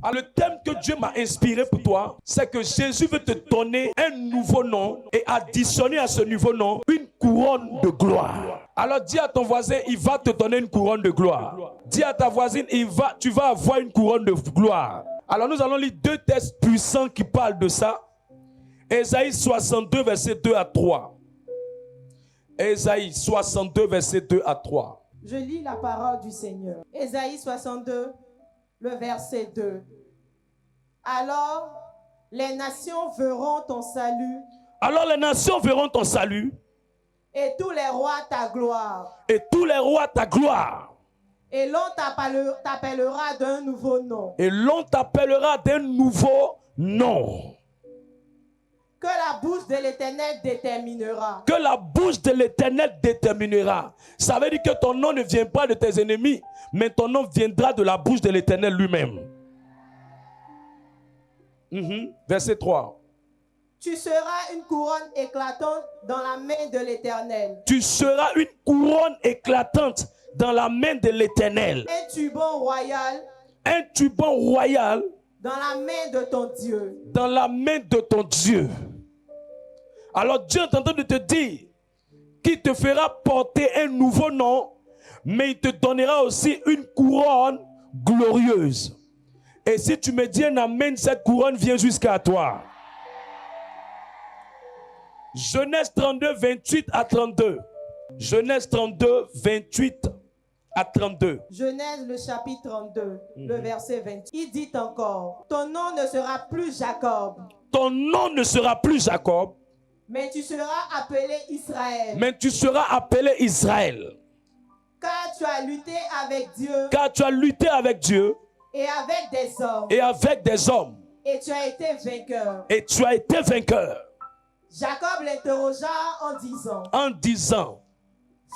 Alors, le thème que Dieu m'a inspiré pour toi, c'est que Jésus veut te donner un nouveau nom et additionner à ce nouveau nom une couronne de gloire. Alors dis à ton voisin, il va te donner une couronne de gloire. Dis à ta voisine, tu vas avoir une couronne de gloire. Alors nous allons lire deux textes puissants qui parlent de ça. Ésaïe 62, verset 2 à 3. Ésaïe 62, verset 2 à 3. Je lis la parole du Seigneur. Ésaïe 62, le verset 2. Alors, les nations verront ton salut. Alors les nations verront ton salut. Et tous les rois ta gloire. Et tous les rois ta gloire. Et l'on t'appellera d'un nouveau nom. Et l'on t'appellera d'un nouveau nom. Que la bouche de l'Éternel déterminera. Que la bouche de l'Éternel déterminera. Ça veut dire que ton nom ne vient pas de tes ennemis, mais ton nom viendra de la bouche de l'Éternel lui-même. Verset 3. Tu seras une couronne éclatante dans la main de l'Éternel. Tu seras une couronne éclatante dans la main de l'Éternel. Un turban royal. Un turban royal. Dans la main de ton Dieu. Dans la main de ton Dieu. Alors Dieu est en train de te dire qu'il te fera porter un nouveau nom, mais il te donnera aussi une couronne glorieuse. Et si tu me dis un amen, cette couronne vient jusqu'à toi. Genèse 32, 28 à 32. Genèse 32, 28 à 32. Genèse, le chapitre 32, le verset 28. Il dit encore, ton nom ne sera plus Jacob. Ton nom ne sera plus Jacob. Mais tu seras appelé Israël. Mais tu seras appelé Israël. Car tu as lutté avec Dieu. Car tu as lutté avec Dieu. Et avec des hommes. Et avec des hommes. Et tu as été vainqueur. Et tu as été vainqueur. Jacob l'interrogea en disant,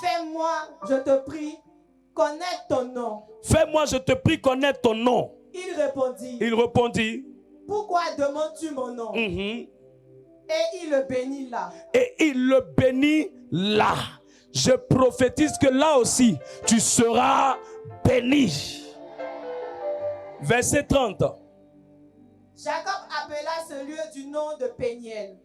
fais-moi, je te prie, connaître ton nom. Fais-moi, je te prie, connaître ton nom. Il répondit, pourquoi demandes-tu mon nom? Et il le bénit là. Et il le bénit là. Je prophétise que là aussi, tu seras béni. Verset 30. Jacob appela ce lieu du nom de Péniel.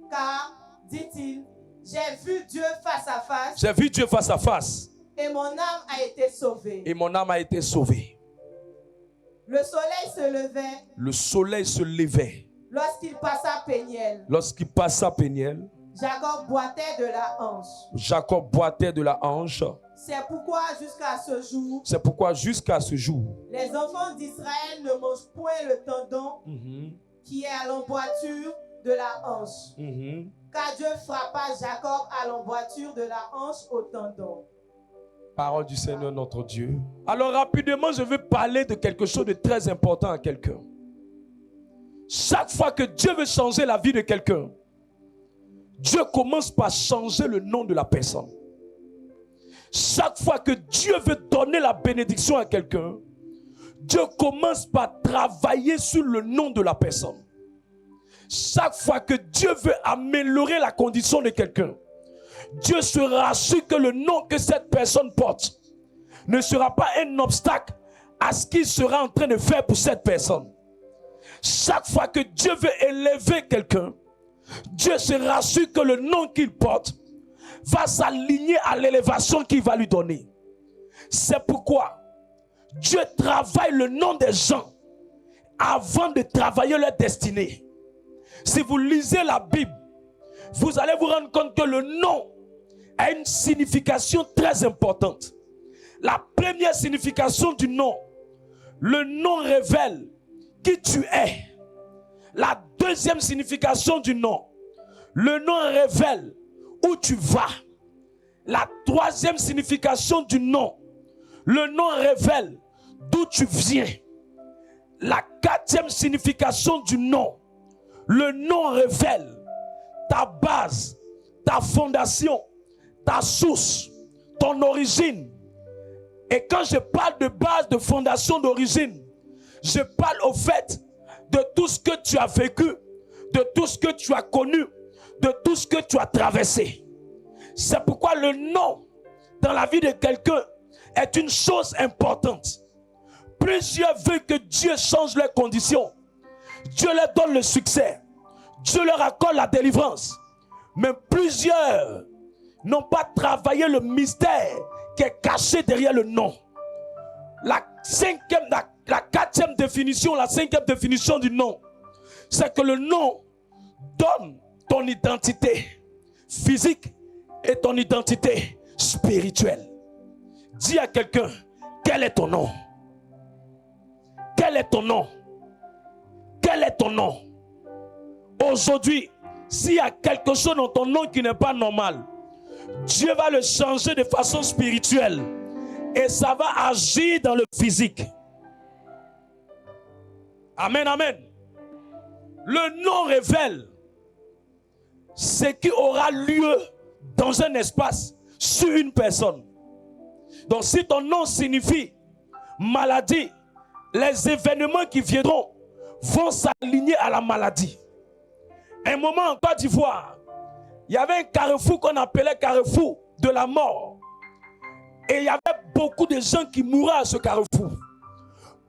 Car, dit-il, j'ai vu Dieu face à face. J'ai vu Dieu face à face. Et mon âme a été sauvée. Et mon âme a été sauvée. Le soleil se levait. Le soleil se levait. Lorsqu'il passa Péniel. Lorsqu'il passa Péniel. Jacob boitait de la hanche. Jacob boitait de la hanche. C'est pourquoi jusqu'à ce jour. C'est pourquoi jusqu'à ce jour. Les enfants d'Israël ne mangent point le tendon qui est à l'emboîture de la hanche. Car Dieu frappa Jacob à l'emboîture de la hanche au tendon. Parole du Seigneur notre Dieu. Alors rapidement, je veux parler de quelque chose de très important à quelqu'un. Chaque fois que Dieu veut changer la vie de quelqu'un, Dieu commence par changer le nom de la personne. Chaque fois que Dieu veut donner la bénédiction à quelqu'un, Dieu commence par travailler sur le nom de la personne. Chaque fois que Dieu veut améliorer la condition de quelqu'un, Dieu se rassure que le nom que cette personne porte ne sera pas un obstacle à ce qu'il sera en train de faire pour cette personne. Chaque fois que Dieu veut élever quelqu'un, Dieu se rassure que le nom qu'il porte va s'aligner à l'élévation qu'il va lui donner. C'est pourquoi Dieu travaille le nom des gens avant de travailler leur destinée. Si vous lisez la Bible, vous allez vous rendre compte que le nom a une signification très importante. La première signification du nom, le nom révèle qui tu es. La deuxième signification du nom, le nom révèle où tu vas. La troisième signification du nom, le nom révèle d'où tu viens. La quatrième signification du nom, le nom révèle ta base, ta fondation, ta source, ton origine. Et quand je parle de base, de fondation, d'origine, je parle au fait de tout ce que tu as vécu, de tout ce que tu as connu, de tout ce que tu as traversé. C'est pourquoi le nom dans la vie de quelqu'un est une chose importante. Plusieurs veulent que Dieu change leurs conditions. Dieu leur donne le succès. Dieu leur accorde la délivrance. Mais plusieurs n'ont pas travaillé le mystère qui est caché derrière le nom. La quatrième définition, la cinquième définition du nom, c'est que le nom donne ton identité physique et ton identité spirituelle. Dis à quelqu'un, quel est ton nom? Quel est ton nom? Quel est ton nom? Aujourd'hui, s'il y a quelque chose dans ton nom qui n'est pas normal, Dieu va le changer de façon spirituelle et ça va agir dans le physique. Amen, amen. Le nom révèle ce qui aura lieu dans un espace sur une personne. Donc si ton nom signifie maladie, les événements qui viendront vont s'aligner à la maladie. Un moment en Côte d'Ivoire, il y avait un carrefour qu'on appelait carrefour de la mort. Et il y avait beaucoup de gens qui mouraient à ce carrefour.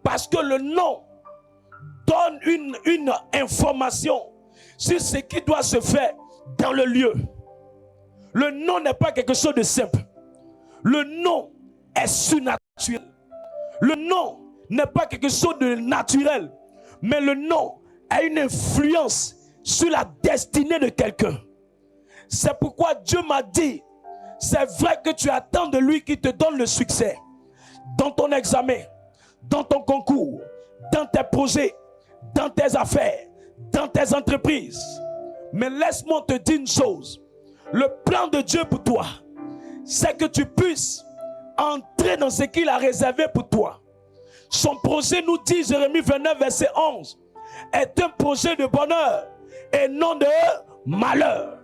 Parce que le nom donne une information sur ce qui doit se faire dans le lieu. Le nom n'est pas quelque chose de simple. Le nom est surnaturel. Le nom n'est pas quelque chose de naturel. Mais le nom a une influence sur la destinée de quelqu'un. C'est pourquoi Dieu m'a dit, c'est vrai que tu attends de lui qui te donne le succès. Dans ton examen, dans ton concours, dans tes projets, dans tes affaires, dans tes entreprises. Mais laisse-moi te dire une chose. Le plan de Dieu pour toi, c'est que tu puisses entrer dans ce qu'il a réservé pour toi. Son projet, nous dit Jérémie 29, verset 11, est un projet de bonheur et non de malheur.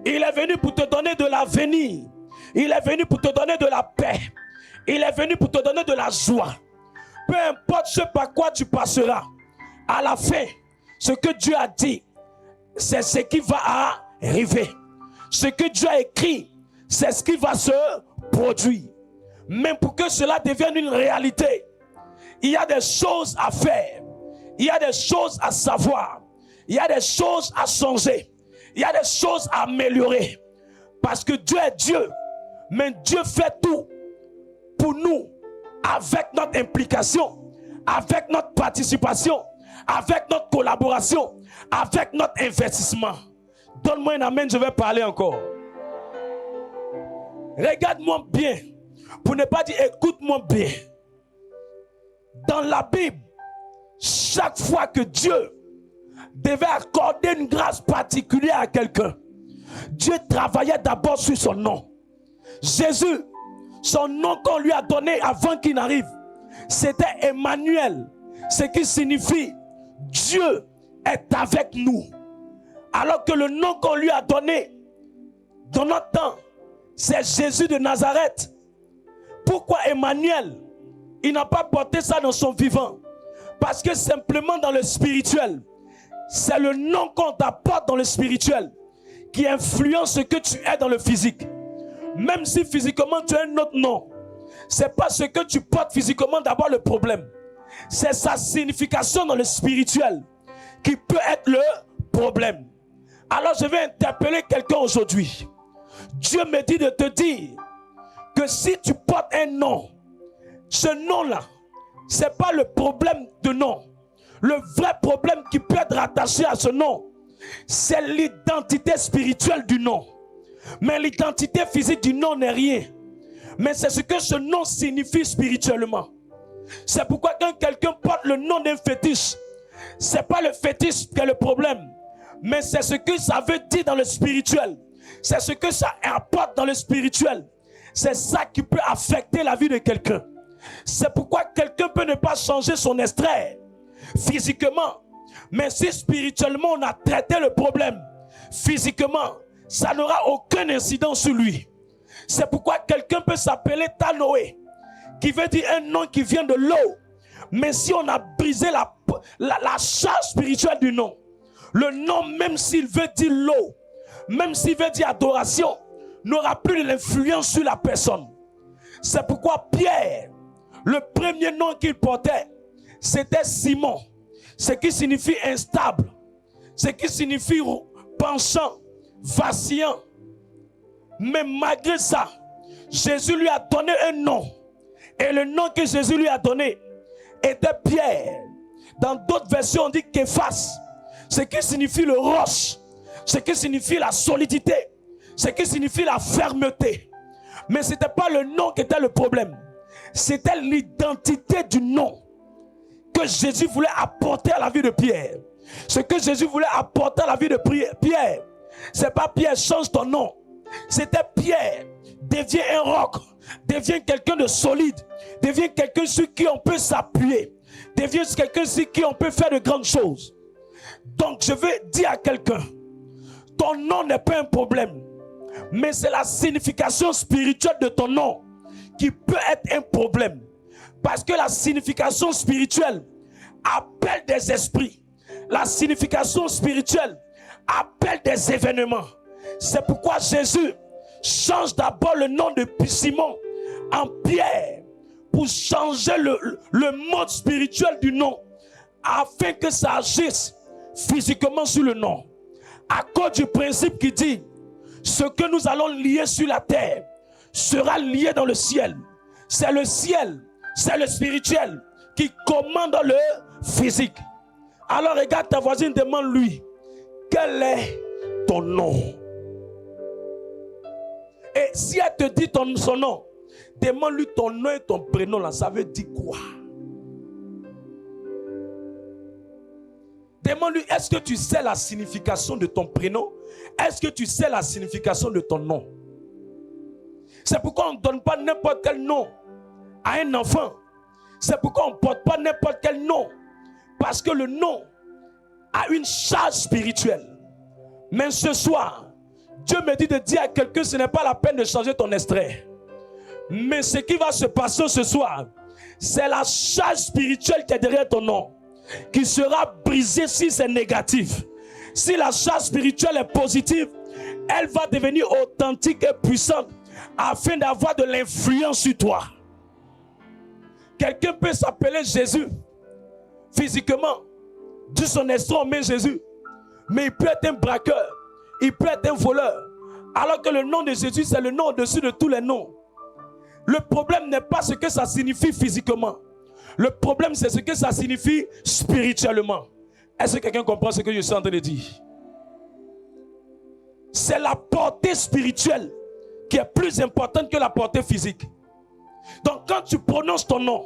Il est venu pour te donner de l'avenir. Il est venu pour te donner de la paix. Il est venu pour te donner de la joie. Peu importe ce par quoi tu passeras, à la fin, ce que Dieu a dit, c'est ce qui va arriver. Ce que Dieu a écrit, c'est ce qui va se produire. Mais pour que cela devienne une réalité, il y a des choses à faire. Il y a des choses à savoir. Il y a des choses à changer. Il y a des choses à améliorer. Parce que Dieu est Dieu. Mais Dieu fait tout pour nous. Avec notre implication. Avec notre participation. Avec notre collaboration. Avec notre investissement. Donne-moi un amen, je vais parler encore. Regarde-moi bien. Pour ne pas dire écoute-moi bien. Dans la Bible, chaque fois que Dieu devait accorder une grâce particulière à quelqu'un, Dieu travaillait d'abord sur son nom. Jésus, son nom qu'on lui a donné avant qu'il n'arrive, c'était Emmanuel, ce qui signifie Dieu est avec nous. Alors que le nom qu'on lui a donné dans notre temps, c'est Jésus de Nazareth. Pourquoi Emmanuel? Il n'a pas porté ça dans son vivant. Parce que simplement dans le spirituel, c'est le nom qu'on t'apporte dans le spirituel qui influence ce que tu es dans le physique. Même si physiquement tu as un autre nom, c'est pas ce que tu portes physiquement d'abord le problème. C'est sa signification dans le spirituel qui peut être le problème. Alors je vais interpeller quelqu'un aujourd'hui. Dieu me dit de te dire que si tu portes un nom, ce nom-là, ce n'est pas le problème de nom. Le vrai problème qui peut être rattaché à ce nom, c'est l'identité spirituelle du nom. Mais l'identité physique du nom n'est rien. Mais c'est ce que ce nom signifie spirituellement. C'est pourquoi quand quelqu'un porte le nom d'un fétiche, ce n'est pas le fétiche qui est le problème. Mais c'est ce que ça veut dire dans le spirituel. C'est ce que ça apporte dans le spirituel. C'est ça qui peut affecter la vie de quelqu'un. C'est pourquoi quelqu'un peut ne pas changer son extrait physiquement. Mais si spirituellement on a traité le problème physiquement, ça n'aura aucun incident sur lui. C'est pourquoi quelqu'un peut s'appeler Tanoé, qui veut dire un nom qui vient de l'eau. Mais si on a brisé la charge spirituelle du nom, le nom, même s'il veut dire l'eau, même s'il veut dire adoration, n'aura plus de l'influence sur la personne. C'est pourquoi Pierre, Le premier nom qu'il portait, c'était Simon, ce qui signifie instable, ce qui signifie penchant, vacillant. Mais malgré ça, Jésus lui a donné un nom. Et le nom que Jésus lui a donné était Pierre. Dans d'autres versions, on dit Képhas, ce qui signifie le roche, ce qui signifie la solidité, ce qui signifie la fermeté. Mais ce n'était pas le nom qui était le problème. C'était l'identité du nom que Jésus voulait apporter à la vie de Pierre. Ce que Jésus voulait apporter à la vie de Pierre, c'est pas Pierre, change ton nom. C'était Pierre, deviens un roc, deviens quelqu'un de solide, deviens quelqu'un sur qui on peut s'appuyer, deviens quelqu'un sur qui on peut faire de grandes choses. Donc je veux dire à quelqu'un, ton nom n'est pas un problème, mais c'est la signification spirituelle de ton nom qui peut être un problème. Parce que la signification spirituelle appelle des esprits. La signification spirituelle appelle des événements. C'est pourquoi Jésus change d'abord le nom de Simon en Pierre pour changer le mode spirituel du nom afin que ça agisse physiquement sur le nom. À cause du principe qui dit ce que nous allons lier sur la terre sera lié dans le ciel. C'est le ciel, c'est le spirituel qui commande le physique. Alors regarde ta voisine, demande-lui, quel est ton nom? Et si elle te dit son nom, demande-lui ton nom et ton prénom, là, ça veut dire quoi? Demande-lui, est-ce que tu sais la signification de ton prénom? Est-ce que tu sais la signification de ton nom? C'est pourquoi on ne donne pas n'importe quel nom à un enfant. C'est pourquoi on ne porte pas n'importe quel nom. Parce que le nom a une charge spirituelle. Mais ce soir, Dieu me dit de dire à quelqu'un, ce n'est pas la peine de changer ton extrait. Mais ce qui va se passer ce soir, c'est la charge spirituelle qui est derrière ton nom, qui sera brisée si c'est négatif. Si la charge spirituelle est positive, elle va devenir authentique et puissante afin d'avoir de l'influence sur toi. Quelqu'un peut s'appeler Jésus physiquement, dit son estomac, mais Jésus, mais il peut être un braqueur, il peut être un voleur, alors que le nom de Jésus c'est le nom au-dessus de tous les noms. Le problème n'est pas ce que ça signifie physiquement, le problème c'est ce que ça signifie spirituellement. Est-ce que quelqu'un comprend ce que je suis en train de dire? C'est la portée spirituelle qui est plus importante que la portée physique. Donc quand tu prononces ton nom,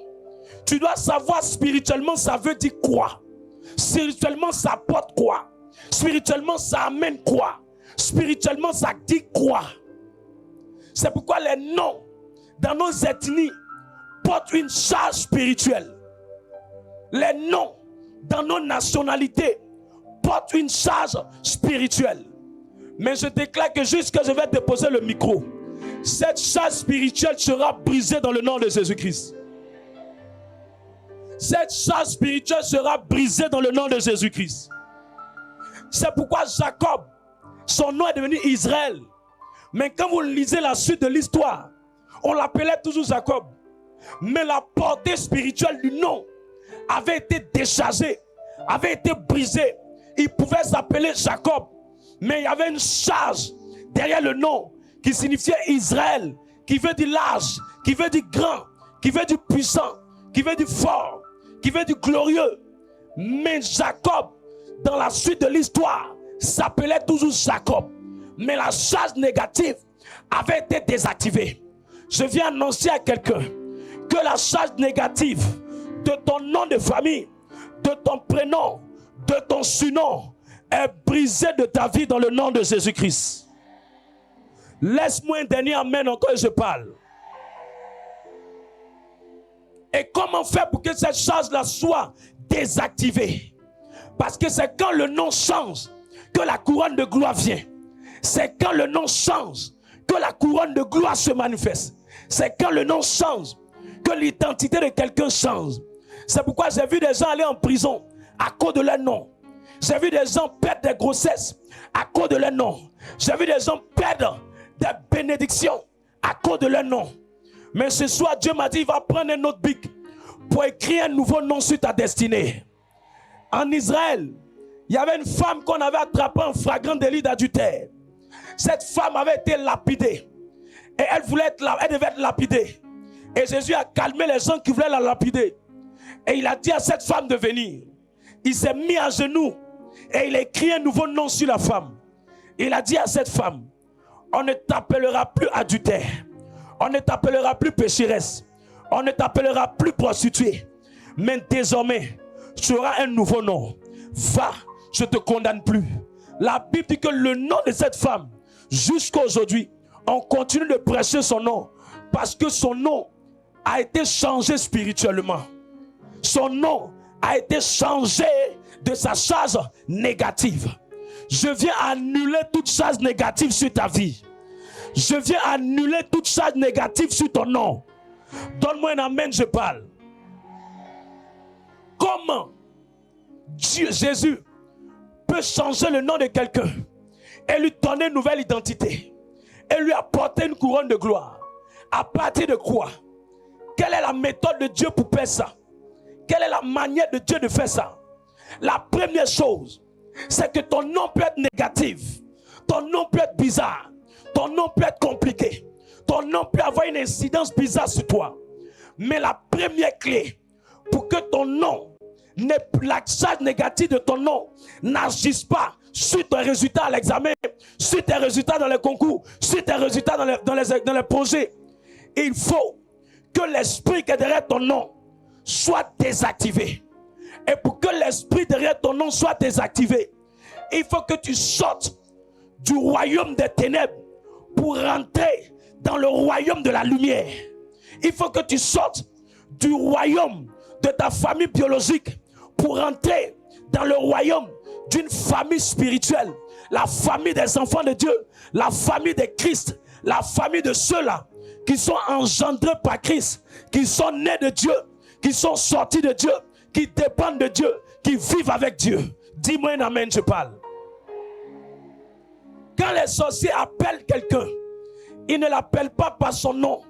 tu dois savoir spirituellement ça veut dire quoi. Spirituellement ça apporte quoi. Spirituellement ça amène quoi. Spirituellement ça dit quoi. C'est pourquoi les noms dans nos ethnies portent une charge spirituelle. Les noms dans nos nationalités portent une charge spirituelle. Mais je déclare que jusqu'à je vais déposer le micro, cette charge spirituelle sera brisée dans le nom de Jésus-Christ. Cette charge spirituelle sera brisée dans le nom de Jésus-Christ. C'est pourquoi Jacob, son nom est devenu Israël. Mais quand vous lisez la suite de l'histoire, on l'appelait toujours Jacob. Mais la portée spirituelle du nom avait été déchargée, avait été brisée. Il pouvait s'appeler Jacob, mais il y avait une charge derrière le nom qui signifiait Israël, qui veut dire large, qui veut dire grand, qui veut dire puissant, qui veut dire fort, qui veut dire glorieux. Mais Jacob, dans la suite de l'histoire, s'appelait toujours Jacob. Mais la charge négative avait été désactivée. Je viens annoncer à quelqu'un que la charge négative de ton nom de famille, de ton prénom, de ton surnom est brisée de ta vie dans le nom de Jésus-Christ. Laisse-moi un dernier amen encore et je parle. Et comment faire pour que cette charge-là soit désactivée? Parce que c'est quand le nom change que la couronne de gloire vient. C'est quand le nom change que la couronne de gloire se manifeste. C'est quand le nom change que l'identité de quelqu'un change. C'est pourquoi j'ai vu des gens aller en prison à cause de leur nom. J'ai vu des gens perdre des grossesses à cause de leur nom. J'ai vu des gens perdre des bénédictions à cause de leur nom. Mais ce soir, Dieu m'a dit, il va prendre un autre bic pour écrire un nouveau nom sur ta destinée. En Israël, il y avait une femme qu'on avait attrapée en flagrant délit d'adultère. Cette femme avait été lapidée. Et elle devait être lapidée. Et Jésus a calmé les gens qui voulaient la lapider. Et il a dit à cette femme de venir. Il s'est mis à genoux. Et il a écrit un nouveau nom sur la femme. Il a dit à cette femme, on ne t'appellera plus adultère. On ne t'appellera plus pécheresse. On ne t'appellera plus prostituée. Mais désormais, tu auras un nouveau nom. Va, je ne te condamne plus. La Bible dit que le nom de cette femme, jusqu'à aujourd'hui, on continue de prêcher son nom. Parce que son nom a été changé spirituellement. Son nom a été changé de sa charge négative. Je viens annuler toute charge négative sur ta vie. Je viens annuler toute charge négative sur ton nom. Donne-moi un amen, je parle. Comment Jésus peut changer le nom de quelqu'un et lui donner une nouvelle identité et lui apporter une couronne de gloire? À partir de quoi? Quelle est la méthode de Dieu pour faire ça? Quelle est la manière de Dieu de faire ça? La première chose, c'est que ton nom peut être négatif. Ton nom peut être bizarre. Ton nom peut être compliqué. Ton nom peut avoir une incidence bizarre sur toi. Mais la première clé pour que ton nom, la charge négative de ton nom n'agisse pas sur tes résultats à l'examen, sur tes résultats dans les concours, sur tes résultats dans les projets, il faut que l'esprit qui est derrière ton nom soit désactivé. Et pour que l'esprit derrière ton nom soit désactivé, il faut que tu sortes du royaume des ténèbres pour rentrer dans le royaume de la lumière. Il faut que tu sortes du royaume de ta famille biologique pour rentrer dans le royaume d'une famille spirituelle. La famille des enfants de Dieu, la famille de Christ, la famille de ceux-là qui sont engendrés par Christ, qui sont nés de Dieu, qui sont sortis de Dieu, qui dépendent de Dieu, qui vivent avec Dieu. Dis-moi un amen, je parle. Quand les sorciers appellent quelqu'un, ils ne l'appellent pas par son nom.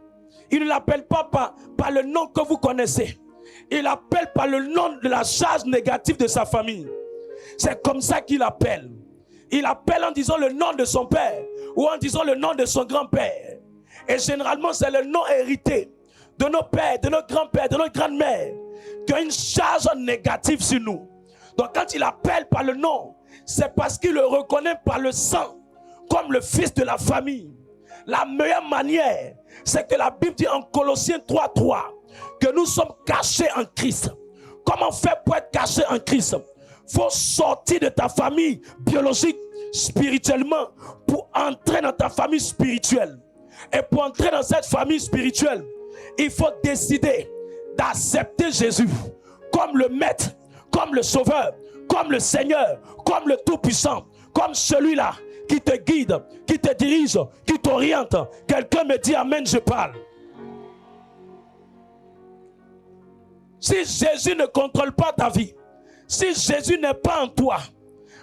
Ils ne l'appellent pas par le nom que vous connaissez. Ils l'appellent par le nom de la charge négative de sa famille. C'est comme ça qu'il appelle. Il appelle en disant le nom de son père ou en disant le nom de son grand-père. Et généralement, c'est le nom hérité de nos pères, de nos grands-pères, de nos grandes-mères qui ont une charge négative sur nous. Donc quand il appelle par le nom, c'est parce qu'il le reconnaît par le sang comme le fils de la famille. La meilleure manière, c'est que la Bible dit en Colossiens 3:3 que nous sommes cachés en Christ. Comment faire pour être caché en Christ? Il faut sortir de ta famille biologique spirituellement pour entrer dans ta famille spirituelle. Et pour entrer dans cette famille spirituelle, il faut décider d'accepter Jésus comme le Maître, comme le Sauveur, comme le Seigneur, comme le Tout-Puissant, comme celui-là qui te guide, qui te dirige, qui t'oriente. Quelqu'un me dit amen, je parle. Si Jésus ne contrôle pas ta vie, si Jésus n'est pas en toi,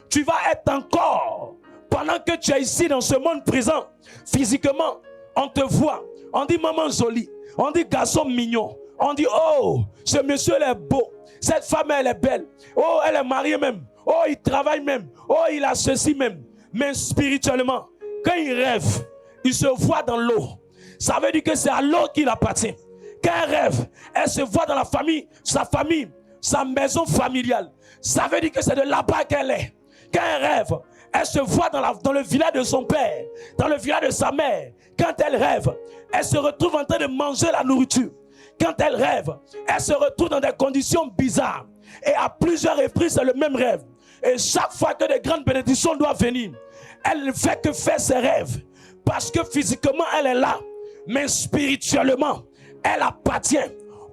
tu vas être encore, pendant que tu es ici dans ce monde présent, physiquement, on te voit, on dit maman jolie, on dit garçon mignon, on dit oh, ce monsieur elle est beau, cette femme elle est belle, oh elle est mariée même, oh il travaille même, oh il a ceci même. Mais spirituellement, quand il rêve, il se voit dans l'eau. Ça veut dire que c'est à l'eau qu'il appartient. Quand elle rêve, elle se voit dans la famille, sa maison familiale. Ça veut dire que c'est de là-bas qu'elle est. Quand elle rêve, elle se voit dans le village de son père, dans le village de sa mère. Quand elle rêve, elle se retrouve en train de manger la nourriture. Quand elle rêve, elle se retrouve dans des conditions bizarres. Et à plusieurs reprises, c'est le même rêve. Et chaque fois que des grandes bénédictions doivent venir, elle ne fait que faire ses rêves. Parce que physiquement, elle est là. Mais spirituellement, elle appartient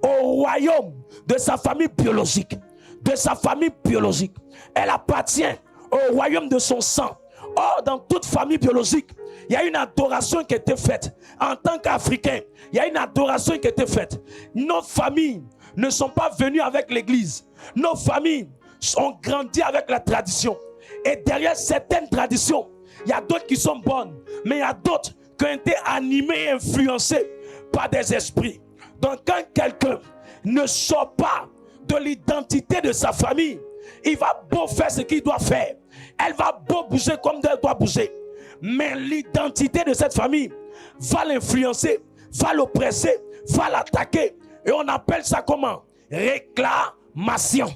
au royaume de sa famille biologique. De sa famille biologique. Elle appartient au royaume de son sang. Or, dans toute famille biologique, il y a une adoration qui a été faite. En tant qu'Africain, il y a une adoration qui a été faite. Nos familles ne sont pas venues avec l'église. Nos familles ont grandi avec la tradition. Et derrière certaines traditions, il y a d'autres qui sont bonnes. Mais il y a d'autres qui ont été animées et influencées par des esprits. Donc quand quelqu'un ne sort pas de l'identité de sa famille, il va beau faire ce qu'il doit faire. Elle va beau bouger comme elle doit bouger. Mais l'identité de cette famille va l'influencer, va l'oppresser, va l'attaquer. Et on appelle ça comment? Réclamation.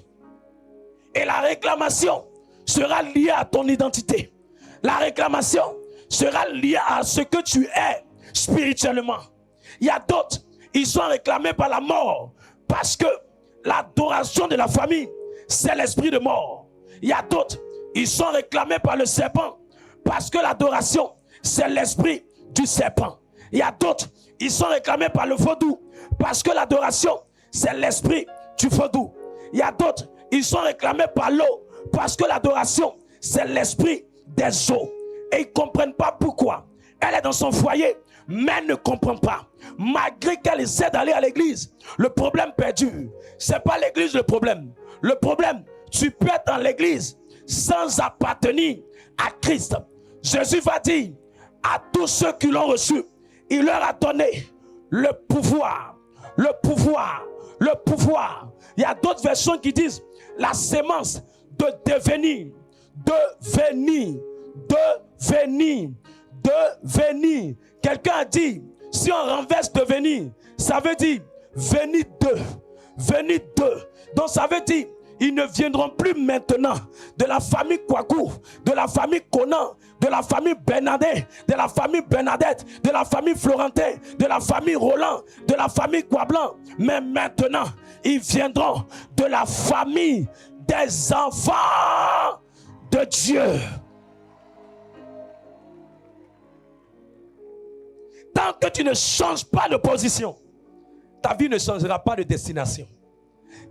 Et la réclamation sera liée à ton identité. La réclamation sera liée à ce que tu es spirituellement. Il y a d'autres, ils sont réclamés par la mort parce que l'adoration de la famille, c'est l'esprit de mort. Il y a d'autres, ils sont réclamés par le serpent parce que l'adoration, c'est l'esprit du serpent. Il y a d'autres, ils sont réclamés par le vaudou parce que l'adoration, c'est l'esprit du vaudou. Il y a d'autres, ils sont réclamés par l'eau parce que l'adoration, c'est l'esprit des eaux. Et ils ne comprennent pas pourquoi. Elle est dans son foyer, mais elle ne comprend pas. Malgré qu'elle essaie d'aller à l'église, le problème perdu. Ce n'est pas l'église le problème. Le problème, tu peux être dans l'église sans appartenir à Christ. Jésus va dire à tous ceux qui l'ont reçu, il leur a donné le pouvoir. Le pouvoir. Le pouvoir. Il y a d'autres versions qui disent la sémence de devenir. Devenir. Devenir. Devenir. Quelqu'un a dit, si on renverse devenir, ça veut dire venir de. Venir de. Donc ça veut dire, ils ne viendront plus maintenant de la famille Kouakou, de la famille Conan, de la famille Bernadette, de la famille Bernadette, de la famille Florentin, de la famille Roland, de la famille Kouablanc. Mais maintenant, ils viendront de la famille des enfants de Dieu. Tant que tu ne changes pas de position, ta vie ne changera pas de destination.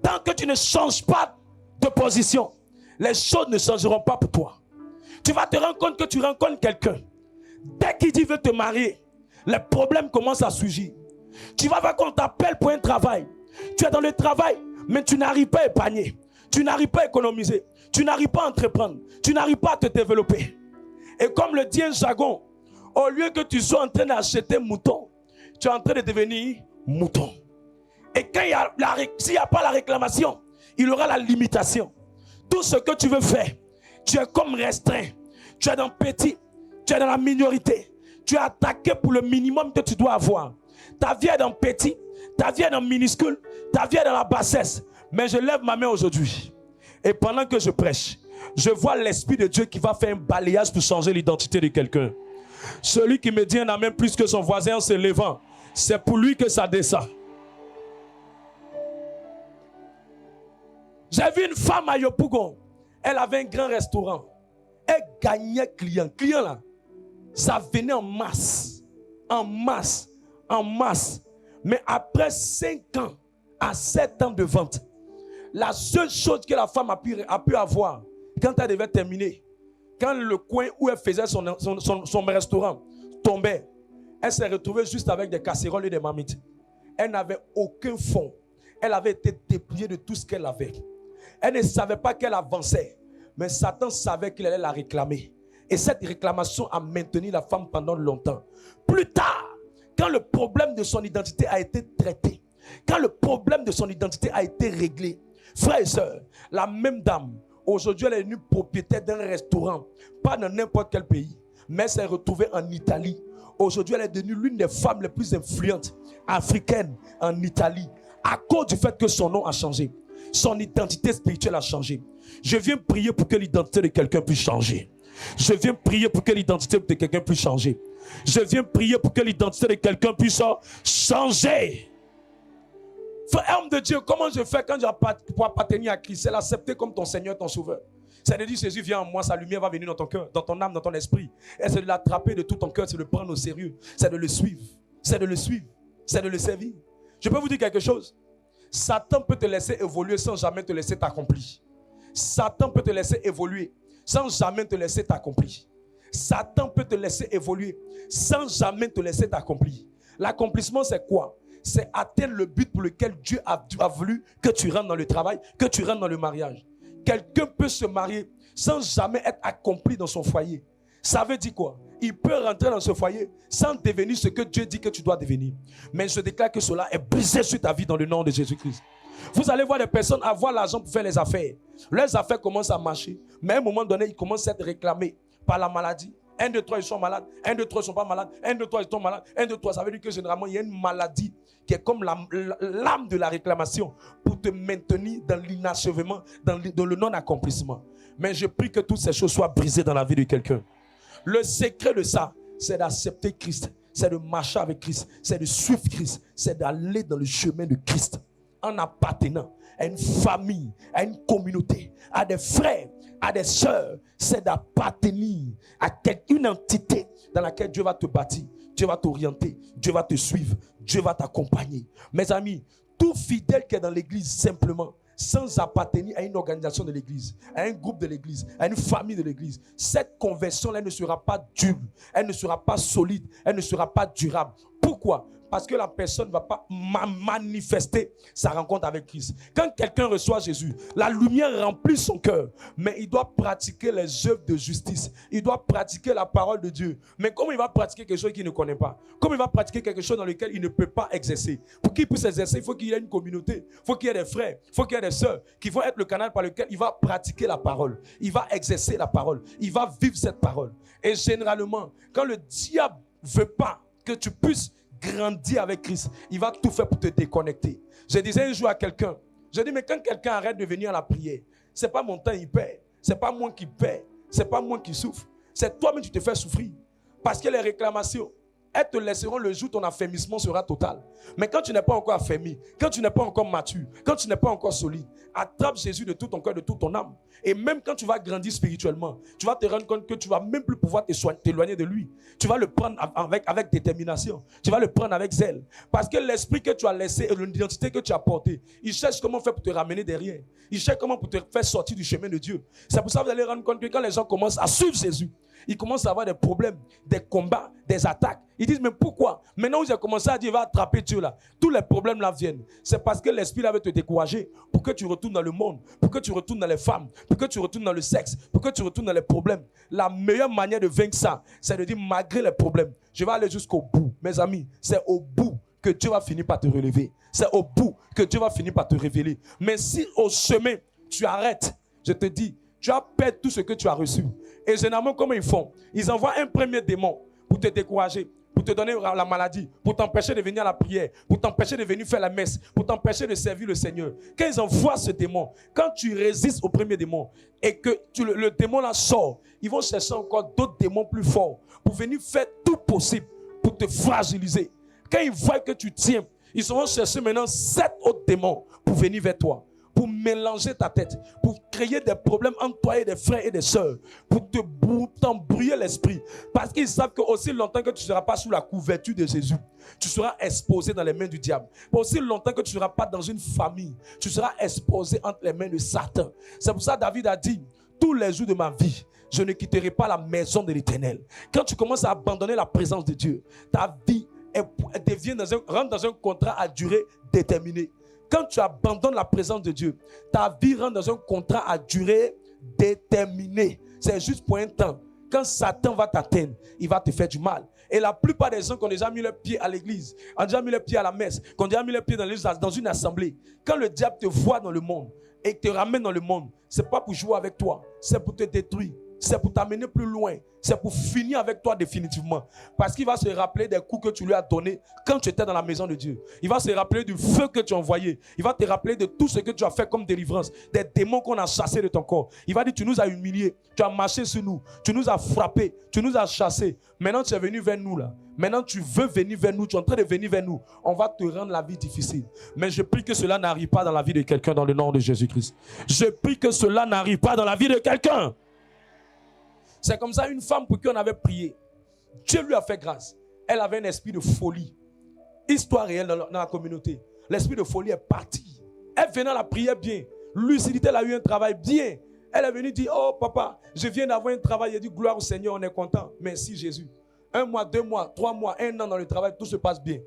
Tant que tu ne changes pas de position, les choses ne changeront pas pour toi. Tu vas te rendre compte que tu rencontres quelqu'un. Dès qu'il dit veut te marier, les problèmes commencent à surgir. Tu vas voir qu'on t'appelle pour un travail. Tu es dans le travail, mais tu n'arrives pas à épargner. Tu n'arrives pas à économiser. Tu n'arrives pas à entreprendre. Tu n'arrives pas à te développer. Et comme le dit un jargon, au lieu que tu sois en train d'acheter mouton, tu es en train de devenir mouton. Et quand s'il n'y a pas la réclamation, il y aura la limitation. Tout ce que tu veux faire, tu es comme restreint. Tu es dans petit, tu es dans la minorité. Tu es attaqué pour le minimum que tu dois avoir. Ta vie est dans petit, ta vie est dans minuscule, ta vie est dans la bassesse. Mais je lève ma main aujourd'hui. Et pendant que je prêche, je vois l'Esprit de Dieu qui va faire un balayage pour changer l'identité de quelqu'un. Celui qui me dit un amen plus que son voisin en se levant, c'est pour lui que ça descend. J'ai vu une femme à Yopougon. Elle avait un grand restaurant. Elle gagnait clients. Clients là, ça venait en masse. En masse. En masse. Mais après 5 ans à 7 ans de vente, la seule chose que la femme a pu avoir, quand elle devait terminer, quand le coin où elle faisait son restaurant tombait, elle s'est retrouvée juste avec des casseroles et des marmites. Elle n'avait aucun fonds. Elle avait été dépouillée de tout ce qu'elle avait. Elle ne savait pas qu'elle avançait. Mais Satan savait qu'il allait la réclamer. Et cette réclamation a maintenu la femme pendant longtemps. Plus tard, quand le problème de son identité a été traité, quand le problème de son identité a été réglé, frères et sœurs, la même dame, aujourd'hui elle est devenue propriétaire d'un restaurant, pas dans n'importe quel pays, mais elle s'est retrouvée en Italie. Aujourd'hui elle est devenue l'une des femmes les plus influentes africaines en Italie, à cause du fait que son nom a changé. Son identité spirituelle a changé. Je viens prier pour que l'identité de quelqu'un puisse changer. Je viens prier pour que l'identité de quelqu'un puisse changer. Je viens prier pour que l'identité de quelqu'un puisse changer. Frère, homme de Dieu, comment je fais quand je dois appartenir à Christ? C'est l'accepter comme ton Seigneur, ton Sauveur. C'est de dire Jésus vient en moi, sa lumière va venir dans ton cœur, dans ton âme, dans ton esprit. Et c'est de l'attraper de tout ton cœur, c'est de le prendre au sérieux. C'est de le suivre. C'est de le suivre. C'est de le servir. Je peux vous dire quelque chose. Satan peut te laisser évoluer sans jamais te laisser t'accomplir. Satan peut te laisser évoluer sans jamais te laisser t'accomplir. Satan peut te laisser évoluer sans jamais te laisser t'accomplir. L'accomplissement, c'est quoi? C'est atteindre le but pour lequel Dieu a voulu que tu rentres dans le travail, que tu rentres dans le mariage. Quelqu'un peut se marier sans jamais être accompli dans son foyer. Ça veut dire quoi? il peut rentrer dans ce foyer sans devenir ce que Dieu dit que tu dois devenir. Mais je déclare que cela est brisé sur ta vie dans le nom de Jésus-Christ. Vous allez voir des personnes avoir l'argent pour faire les affaires. Leurs affaires commencent à marcher. Mais à un moment donné, ils commencent à être réclamés par la maladie. 1, 2, 3, ils sont malades. 1, 2, 3, ils ne sont pas malades. 1, 2, 3, ils sont malades. 1, 2, 3, ça veut dire que généralement, il y a une maladie qui est comme l'âme de la réclamation pour te maintenir dans l'inachèvement, dans le non-accomplissement. Mais je prie que toutes ces choses soient brisées dans la vie de quelqu'un. Le secret de ça, c'est d'accepter Christ. C'est de marcher avec Christ. C'est de suivre Christ. C'est d'aller dans le chemin de Christ en appartenant à une famille, à une communauté, à des frères, à des sœurs. C'est d'appartenir à une entité dans laquelle Dieu va te bâtir, Dieu va t'orienter, Dieu va te suivre, Dieu va t'accompagner. Mes amis, tout fidèle qui est dans l'église simplement, sans appartenir à une organisation de l'église, à un groupe de l'église, à une famille de l'église, cette conversion-là ne sera pas dure, elle ne sera pas solide, elle ne sera pas durable. Pourquoi? Parce que la personne ne va pas manifester sa rencontre avec Christ. Quand quelqu'un reçoit Jésus, la lumière remplit son cœur. Mais il doit pratiquer les œuvres de justice. Il doit pratiquer la parole de Dieu. Mais comment il va pratiquer quelque chose qu'il ne connaît pas? Comment il va pratiquer quelque chose dans lequel il ne peut pas exercer? Pour qu'il puisse exercer, il faut qu'il y ait une communauté. Il faut qu'il y ait des frères. Il faut qu'il y ait des sœurs qui vont être le canal par lequel il va pratiquer la parole. Il va exercer la parole. Il va vivre cette parole. Et généralement, quand le diable ne veut pas que tu puisses grandir avec Christ, il va tout faire pour te déconnecter. Je disais un jour à quelqu'un, je dis, mais quand quelqu'un arrête de venir à la prière, c'est pas mon temps il perd, c'est pas moi qui perds, c'est pas moi qui souffre, c'est toi-même qui te fais souffrir. Parce que les réclamations, elles te laisseront le jour où ton affermissement sera total. Mais quand tu n'es pas encore affermi, quand tu n'es pas encore mature, quand tu n'es pas encore solide, attrape Jésus de tout ton cœur, de toute ton âme. Et même quand tu vas grandir spirituellement, tu vas te rendre compte que tu ne vas même plus pouvoir t'éloigner de lui. Tu vas le prendre avec détermination. Tu vas le prendre avec zèle. Parce que l'esprit que tu as laissé et l'identité que tu as portée, il cherche comment faire pour te ramener derrière. Il cherche comment pour te faire sortir du chemin de Dieu. C'est pour ça que vous allez rendre compte que quand les gens commencent à suivre Jésus, ils commencent à avoir des problèmes, des combats, des attaques. Ils disent, mais pourquoi? Maintenant, vous avez commencé à dire, il va attraper Dieu là. Tous les problèmes là viennent. C'est parce que l'esprit là veut te décourager pour que tu retournes dans le monde, pour que tu retournes dans les femmes, pour que tu retournes dans le sexe, pour que tu retournes dans les problèmes. La meilleure manière de vaincre ça, c'est de dire, malgré les problèmes, je vais aller jusqu'au bout. Mes amis, c'est au bout que Dieu va finir par te relever. C'est au bout que Dieu va finir par te révéler. Mais si au chemin, tu arrêtes, je te dis, tu vas perdre tout ce que tu as reçu. Et généralement, comment ils font? Ils envoient un premier démon pour te décourager, pour te donner la maladie, pour t'empêcher de venir à la prière, pour t'empêcher de venir faire la messe, pour t'empêcher de servir le Seigneur. Quand ils envoient ce démon, quand tu résistes au premier démon et que le démon là sort, ils vont chercher encore d'autres démons plus forts pour venir faire tout possible pour te fragiliser. Quand ils voient que tu tiens, ils vont chercher maintenant 7 autres démons pour venir vers toi, pour mélanger ta tête, pour créer des problèmes entre toi et des frères et des sœurs, pour t'embrouiller l'esprit. Parce qu'ils savent que aussi longtemps que tu ne seras pas sous la couverture de Jésus, tu seras exposé dans les mains du diable. Aussi longtemps que tu ne seras pas dans une famille, tu seras exposé entre les mains de Satan. C'est pour ça que David a dit, tous les jours de ma vie, je ne quitterai pas la maison de l'Éternel. Quand tu commences à abandonner la présence de Dieu, ta vie rentre dans un contrat à durée déterminée. Quand tu abandonnes la présence de Dieu, ta vie rentre dans un contrat à durée déterminée. C'est juste pour un temps. Quand Satan va t'atteindre, il va te faire du mal. Et la plupart des gens qui ont déjà mis leurs pieds à l'église, ont déjà mis leurs pieds à la messe, qui ont déjà mis leurs pieds dans une assemblée, quand le diable te voit dans le monde et te ramène dans le monde, ce n'est pas pour jouer avec toi, c'est pour te détruire. C'est pour t'amener plus loin. C'est pour finir avec toi définitivement. Parce qu'il va se rappeler des coups que tu lui as donnés quand tu étais dans la maison de Dieu. Il va se rappeler du feu que tu as envoyé. Il va te rappeler de tout ce que tu as fait comme délivrance. Des démons qu'on a chassés de ton corps. Il va dire, tu nous as humiliés. Tu as marché sur nous. Tu nous as frappés. Tu nous as chassés. Maintenant, tu es venu vers nous là. Maintenant, tu veux venir vers nous. Tu es en train de venir vers nous. On va te rendre la vie difficile. Mais je prie que cela n'arrive pas dans la vie de quelqu'un dans le nom de Jésus-Christ. Je prie que cela n'arrive pas dans la vie de quelqu'un. C'est comme ça une femme pour qui on avait prié. Dieu lui a fait grâce. Elle avait un esprit de folie. Histoire réelle dans la communauté. L'esprit de folie est parti. Elle venait à la prière bien. Lucidité, elle a eu un travail bien. Elle est venue dire, oh papa, je viens d'avoir un travail. Elle dit, gloire au Seigneur, on est content. Merci Jésus. 1 mois, 2 mois, 3 mois, 1 an dans le travail, tout se passe bien.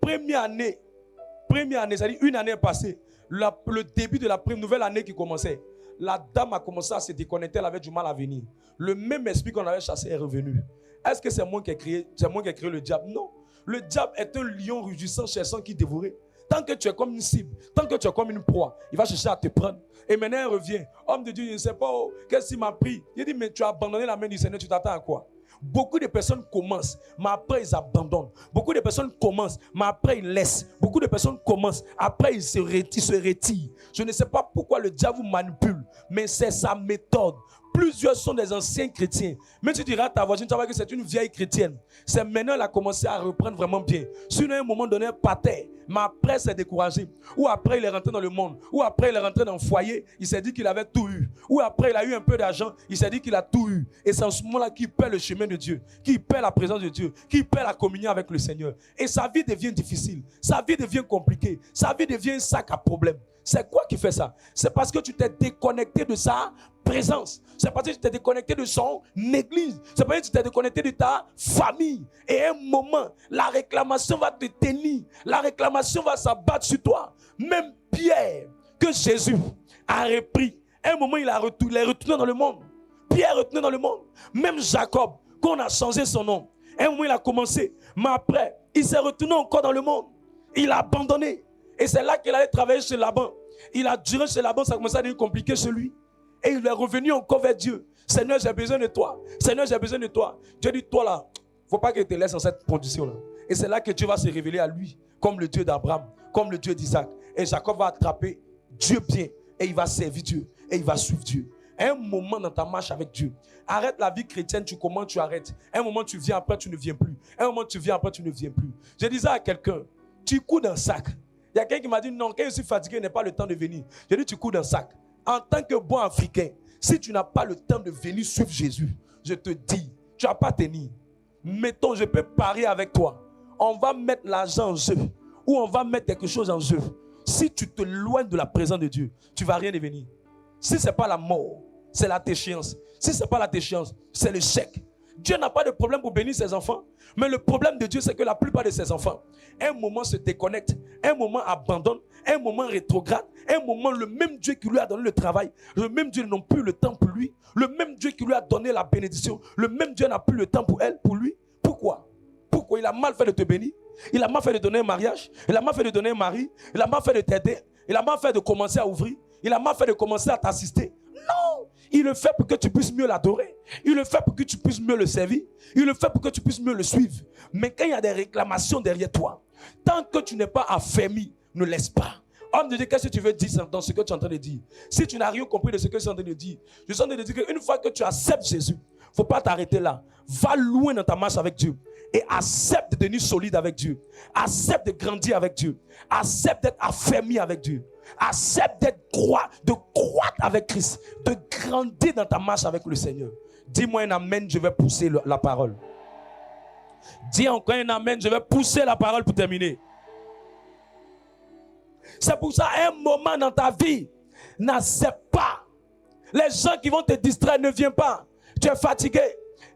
Première année, c'est-à-dire une année est passée. Le début de la nouvelle année qui commençait. La dame a commencé à se déconnecter, elle avait du mal à venir. Le même esprit qu'on avait chassé est revenu. Est-ce que c'est moi qui ai créé le diable? Non. Le diable est un lion rugissant cherchant qui dévorer. Tant que tu es comme une cible, tant que tu es comme une proie, il va chercher à te prendre. Et maintenant, il revient. Homme de Dieu, je ne sais pas qu'est-ce qu'il m'a pris. Il dit, mais tu as abandonné la main du Seigneur, tu t'attends à quoi? Beaucoup de personnes commencent, mais après ils abandonnent. Beaucoup de personnes commencent, mais après ils laissent. Beaucoup de personnes commencent, après ils se retirent. Je ne sais pas pourquoi le diable vous manipule, mais c'est sa méthode. Plusieurs sont des anciens chrétiens. Mais tu diras à ta voisine, tu vas voir que c'est une vieille chrétienne. C'est maintenant qu'elle a commencé à reprendre vraiment bien. Sinon, à un moment donné, pas terre. Mais après, c'est découragé. Ou après, il est rentré dans le monde. Ou après, il est rentré dans le foyer. Il s'est dit qu'il avait tout eu. Ou après, il a eu un peu d'argent. Il s'est dit qu'il a tout eu. Et c'est en ce moment-là qu'il perd le chemin de Dieu. Qu'il perd la présence de Dieu. Qu'il perd la communion avec le Seigneur. Et sa vie devient difficile. Sa vie devient compliquée. Sa vie devient un sac à problème. C'est quoi qui fait ça? C'est parce que tu t'es déconnecté de sa présence. C'est parce que tu t'es déconnecté de son église. C'est parce que tu t'es déconnecté de ta famille. Et à un moment, la réclamation va te tenir. La réclamation va s'abattre sur toi. Même Pierre, que Jésus a repris, à un moment, il est retourné dans le monde. Pierre est retourné dans le monde. Même Jacob, qu'on a changé son nom. À un moment, il a commencé. Mais après, il s'est retourné encore dans le monde. Il a abandonné. Et c'est là qu'il allait travailler chez Laban. Il a duré chez Laban, ça a commencé à devenir compliqué chez lui. Et il est revenu encore vers Dieu. Seigneur, j'ai besoin de toi. Seigneur, j'ai besoin de toi. Dieu dit, toi là, il ne faut pas qu'il te laisse dans cette condition-là. Et c'est là que Dieu va se révéler à lui, comme le Dieu d'Abraham, comme le Dieu d'Isaac. Et Jacob va attraper Dieu bien. Et il va servir Dieu. Et il va suivre Dieu. À un moment dans ta marche avec Dieu, arrête la vie chrétienne, tu commences, tu arrêtes. À un moment, tu viens, après, tu ne viens plus. À un moment, tu viens, après, tu ne viens plus. Je disais à quelqu'un, tu couds d'un sac. Il y a quelqu'un qui m'a dit, non, quand je suis fatigué, il n'est pas le temps de venir. J'ai dit, tu couds d'un sac. En tant que bon Africain, si tu n'as pas le temps de venir suivre Jésus, je te dis, tu n'as pas tenu. Mettons, je peux parier avec toi. On va mettre l'argent en jeu. Ou on va mettre quelque chose en jeu. Si tu te loignes de la présence de Dieu, tu ne vas rien devenir. Si ce n'est pas la mort, c'est la déchéance. Si ce n'est pas la déchéance, c'est le chèque. Dieu n'a pas de problème pour bénir ses enfants. Mais le problème de Dieu, c'est que la plupart de ses enfants, un moment se déconnectent, un moment abandonnent, un moment rétrograde, un moment le même Dieu qui lui a donné le travail, le même Dieu n'a plus le temps pour lui, le même Dieu qui lui a donné la bénédiction, le même Dieu n'a plus le temps pour elle, pour lui. Pourquoi? Pourquoi? Il a mal fait de te bénir, il a mal fait de donner un mariage, il a mal fait de donner un mari, il a mal fait de t'aider, il a mal fait de commencer à ouvrir, il a mal fait de commencer à t'assister. Non! Il le fait pour que tu puisses mieux l'adorer. Il le fait pour que tu puisses mieux le servir. Il le fait pour que tu puisses mieux le suivre. Mais quand il y a des réclamations derrière toi, tant que tu n'es pas affermi, ne laisse pas. Homme de Dieu, qu'est-ce que tu veux dire dans ce que tu es en train de dire? Si tu n'as rien compris de ce que je suis en train de dire, je suis en train de dire qu'une fois que tu acceptes Jésus, il ne faut pas t'arrêter là. Va loin dans ta marche avec Dieu. Et accepte de devenir solide avec Dieu. Accepte de grandir avec Dieu. Accepte d'être affermi avec Dieu. Accepte de croître avec Christ. De grandir dans ta marche avec le Seigneur. Dis-moi un amen, je vais pousser la parole. Dis encore un amen, je vais pousser la parole pour terminer. C'est pour ça, un moment dans ta vie, n'accepte pas. Les gens qui vont te distraire, ne viennent pas. Tu es fatigué,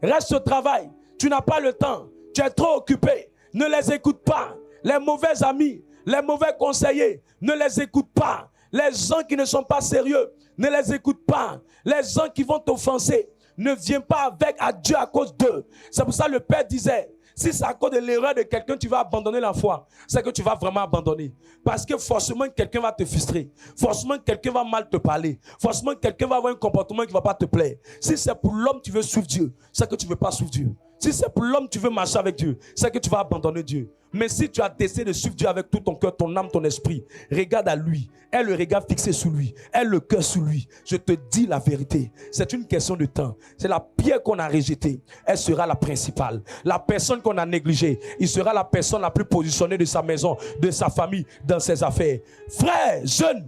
reste au travail. Tu n'as pas le temps, tu es trop occupé. Ne les écoute pas. Les mauvais amis, les mauvais conseillers, ne les écoute pas. Les gens qui ne sont pas sérieux, ne les écoute pas. Les gens qui vont t'offenser, ne viens pas avec à Dieu à cause d'eux. C'est pour ça que le Père disait, si c'est à cause de l'erreur de quelqu'un, tu vas abandonner la foi, c'est que tu vas vraiment abandonner. Parce que forcément, quelqu'un va te frustrer. Forcément, quelqu'un va mal te parler. Forcément, quelqu'un va avoir un comportement qui ne va pas te plaire. Si c'est pour l'homme, tu veux suivre Dieu, c'est que tu ne veux pas suivre Dieu. Si c'est pour l'homme, tu veux marcher avec Dieu, c'est que tu vas abandonner Dieu. Mais si tu as décidé de suivre Dieu avec tout ton cœur, ton âme, ton esprit, regarde à lui. Aie le regard fixé sur lui. Aie le cœur sur lui. Je te dis la vérité. C'est une question de temps. C'est la pierre qu'on a rejetée. Elle sera la principale. La personne qu'on a négligée, il sera la personne la plus positionnée de sa maison, de sa famille, dans ses affaires. Frères, jeunes,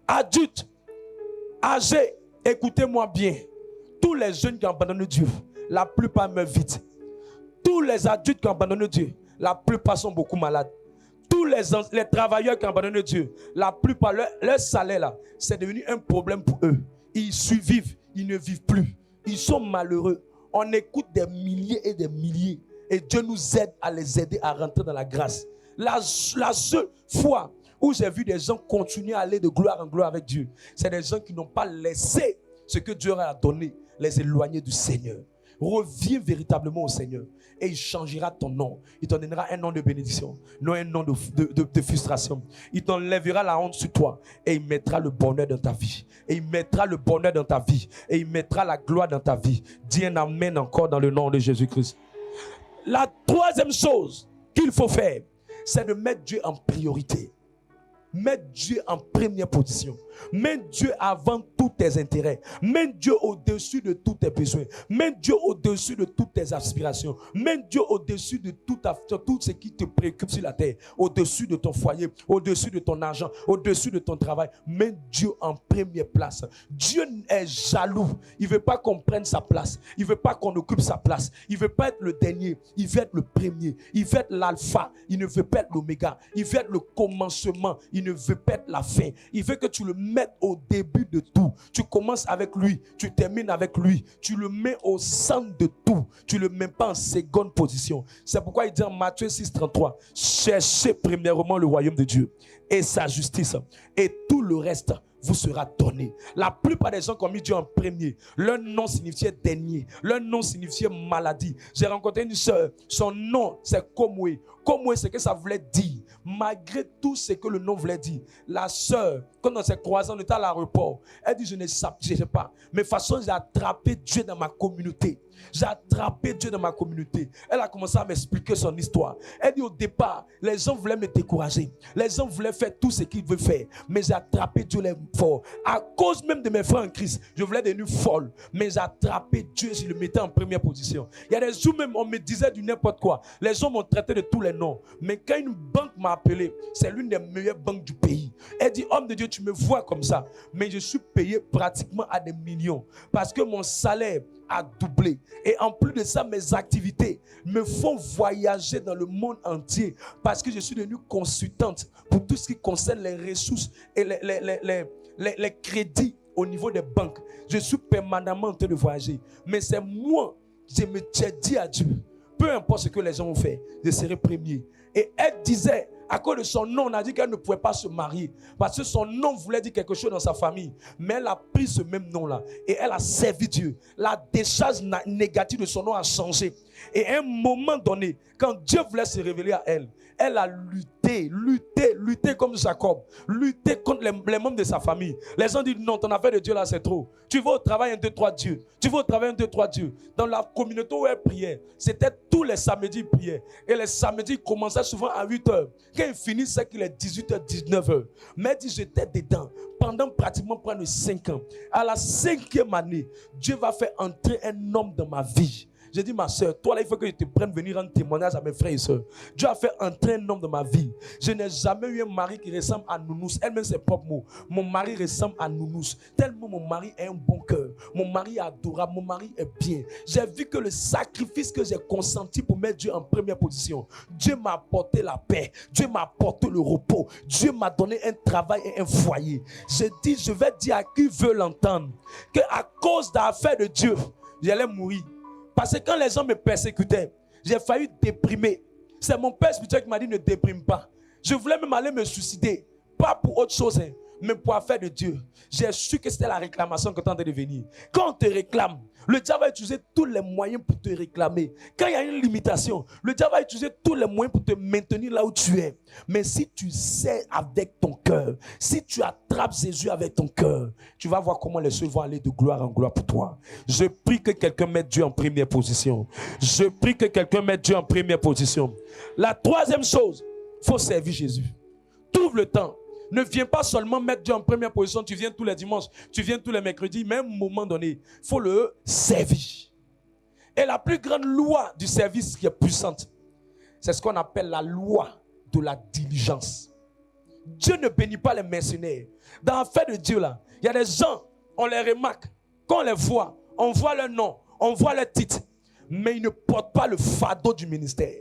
adultes, âgés, écoutez-moi bien. Tous les jeunes qui abandonnent Dieu, la plupart meurent vite. Tous les adultes qui abandonnent Dieu, la plupart sont beaucoup malades. Tous les travailleurs qui abandonnent Dieu, la plupart, leur salaire là, c'est devenu un problème pour eux. Ils survivent, ils ne vivent plus. Ils sont malheureux. On écoute des milliers et des milliers. Et Dieu nous aide à les aider à rentrer dans la grâce. La seule fois où j'ai vu des gens continuer à aller de gloire en gloire avec Dieu, c'est des gens qui n'ont pas laissé ce que Dieu leur a donné, les éloigner du Seigneur. Reviens véritablement au Seigneur et il changera ton nom. Il te donnera un nom de bénédiction, non un nom de frustration. Il t'enlèvera la honte sur toi et il mettra le bonheur dans ta vie. Et il mettra le bonheur dans ta vie et il mettra la gloire dans ta vie. Dis un amen encore dans le nom de Jésus-Christ. La troisième chose qu'il faut faire, c'est de mettre Dieu en priorité. Mets Dieu en première position. Mets Dieu avant tous tes intérêts. Mets Dieu au-dessus de tous tes besoins. Mets Dieu au-dessus de toutes tes aspirations. Mets Dieu au-dessus de tout ce qui te préoccupe sur la terre. Au-dessus de ton foyer, au-dessus de ton argent, au-dessus de ton travail. Mets Dieu en première place. Dieu est jaloux. Il ne veut pas qu'on prenne sa place. Il ne veut pas qu'on occupe sa place. Il ne veut pas être le dernier. Il veut être le premier. Il veut être l'alpha. Il ne veut pas être l'oméga. Il veut être le commencement. Il ne veut pas être la fin. Il veut que tu le mettes au début de tout. Tu commences avec lui, tu termines avec lui. Tu le mets au centre de tout. Tu ne le mets pas en seconde position. C'est pourquoi il dit en Matthieu 6,33, cherchez premièrement le royaume de Dieu et sa justice, et tout le reste vous sera donné. La plupart des gens qui ont mis Dieu en premier, leur nom signifiait dernier, leur nom signifiait maladie. J'ai rencontré une soeur, son nom c'est Komwe. Komwe, c'est que ça voulait dire. Malgré tout ce que le nom voulait dire, la soeur, quand on s'est croisés, on était à l'aéroport, elle dit je ne sais pas, mais de toute façon j'ai attrapé Dieu dans ma communauté. J'ai attrapé Dieu dans ma communauté. Elle a commencé à m'expliquer son histoire. Elle dit au départ, les gens voulaient me décourager. Les gens voulaient faire tout ce qu'ils veulent faire. Mais j'ai attrapé Dieu fort. À cause même de mes frères en Christ, je voulais devenir folle. Mais j'ai attrapé Dieu, je le mettais en première position. Il y a des jours même, on me disait du n'importe quoi. Les gens m'ont traité de tous les noms. Mais quand une banque m'a appelé, c'est l'une des meilleures banques du pays. Elle dit, homme de Dieu, tu me vois comme ça. Mais je suis payé pratiquement à des millions. Parce que mon salaire a doublé. Et en plus de ça, mes activités me font voyager dans le monde entier parce que je suis devenue consultante pour tout ce qui concerne les ressources et les crédits au niveau des banques. Je suis permanemment en train de voyager. Mais c'est moi, je me tiens dit à Dieu, peu importe ce que les gens ont fait, je serai premier. Et elle disait, à cause de son nom, on a dit qu'elle ne pouvait pas se marier. Parce que son nom voulait dire quelque chose dans sa famille. Mais elle a pris ce même nom-là. Et elle a servi Dieu. La décharge négative de son nom a changé. Et à un moment donné, quand Dieu voulait se révéler à elle, elle a lutté comme Jacob. Lutté contre les membres de sa famille. Les gens disent non, ton affaire de Dieu là c'est trop. Tu vas au travail 1, 2, 3 Dieu. Tu vas au travail 1, 2, 3 Dieu. Dans la communauté où elle priait, c'était tous les samedis priait. Et les samedis commençaient souvent à 8h. Quand il finit, c'est qu'il est 18h, 19h. Mais elle dit j'étais dedans pendant pratiquement près de 5 ans. À la 5e année, Dieu va faire entrer un homme dans ma vie. J'ai dit, ma soeur, toi là, il faut que je te prenne venir rendre témoignage à mes frères et soeurs. Dieu a fait entrer un homme dans ma vie. Je n'ai jamais eu un mari qui ressemble à Nounous. Elle-même, ses propres mots. Mon mari ressemble à Nounous. Tellement mon mari a un bon cœur. Mon mari est adorable. Mon mari est bien. J'ai vu que le sacrifice que j'ai consenti pour mettre Dieu en première position, Dieu m'a apporté la paix. Dieu m'a apporté le repos. Dieu m'a donné un travail et un foyer. J'ai dit, je vais dire à qui veut l'entendre qu'à cause de l'affaire de Dieu, j'allais mourir. Parce que quand les gens me persécutaient, j'ai failli déprimer. C'est mon père spirituel qui m'a dit ne déprime pas. Je voulais même aller me suicider. Pas pour autre chose, hein, mais pour affaire de Dieu. J'ai su que c'était la réclamation que tu es en train de venir. Quand on te réclame, le diable va utiliser tous les moyens pour te réclamer. Quand il y a une limitation, le diable va utiliser tous les moyens pour te maintenir là où tu es. Mais si tu sais avec ton cœur, si tu attrapes Jésus avec ton cœur, tu vas voir comment les choses vont aller de gloire en gloire pour toi. Je prie que quelqu'un mette Dieu en première position. Je prie que quelqu'un mette Dieu en première position. La troisième chose, il faut servir Jésus. Trouve le temps. Ne viens pas seulement mettre Dieu en première position, tu viens tous les dimanches, tu viens tous les mercredis, mais à un moment donné, il faut le servir. Et la plus grande loi du service qui est puissante, c'est ce qu'on appelle la loi de la diligence. Dieu ne bénit pas les mercenaires. Dans l'affaire de Dieu, là, il y a des gens, on les remarque, quand on les voit, on voit leur nom, on voit leur titre, mais ils ne portent pas le fardeau du ministère.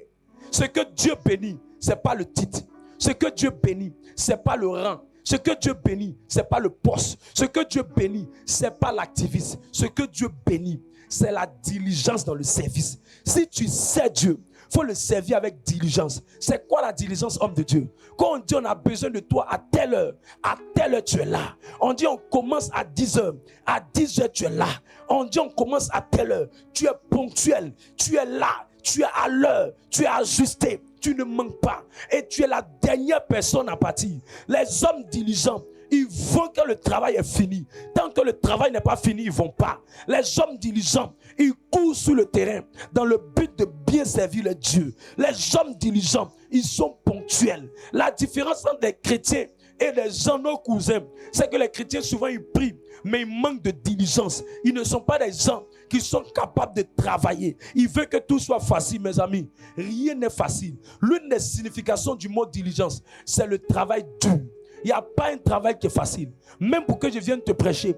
Ce que Dieu bénit, ce n'est pas le titre. Ce que Dieu bénit, ce n'est pas le rang. Ce que Dieu bénit, ce n'est pas le poste. Ce que Dieu bénit, ce n'est pas l'activisme. Ce que Dieu bénit, c'est la diligence dans le service. Si tu sais Dieu, Il faut le servir avec diligence. C'est quoi la diligence, homme de Dieu? Quand on dit on a besoin de toi à telle heure tu es là. On dit on commence à 10h, à 10h tu es là. On dit on commence à telle heure, tu es ponctuel, tu es là, tu es à l'heure, tu es ajusté, tu ne manques pas. Et tu es la dernière personne à partir. Les hommes diligents, ils vont quand le travail est fini. Tant que le travail n'est pas fini, ils ne vont pas. Les hommes diligents, ils courent sur le terrain dans le but de bien servir le Dieu. Les hommes diligents, ils sont ponctuels. La différence entre les chrétiens et les gens, nos cousins, c'est que les chrétiens souvent ils prient, mais ils manquent de diligence. Ils ne sont pas des gens qui sont capables de travailler. Ils veulent que tout soit facile, mes amis. Rien n'est facile. L'une des significations du mot diligence, c'est le travail dur. Il n'y a pas un travail qui est facile. Même pour que je vienne te prêcher,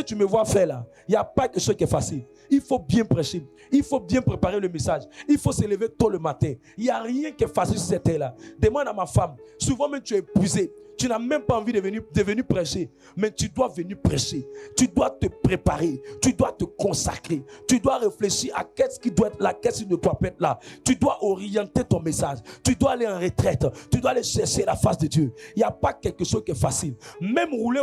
tu me vois faire là. Il n'y a pas quelque chose qui est facile. Il faut bien prêcher. Il faut bien préparer le message. Il faut se lever tôt le matin. Il n'y a rien qui est facile sur cette terre-là. Demande à ma femme. Souvent même tu es épuisé. Tu n'as même pas envie de venir prêcher. Mais tu dois venir prêcher. Tu dois te préparer. Tu dois te consacrer. Tu dois réfléchir à qu'est-ce qui doit être là, qu'est-ce qui ne doit pas être là. Tu dois orienter ton message. Tu dois aller en retraite. Tu dois aller chercher la face de Dieu. Il n'y a pas quelque chose qui est facile. Même rouler,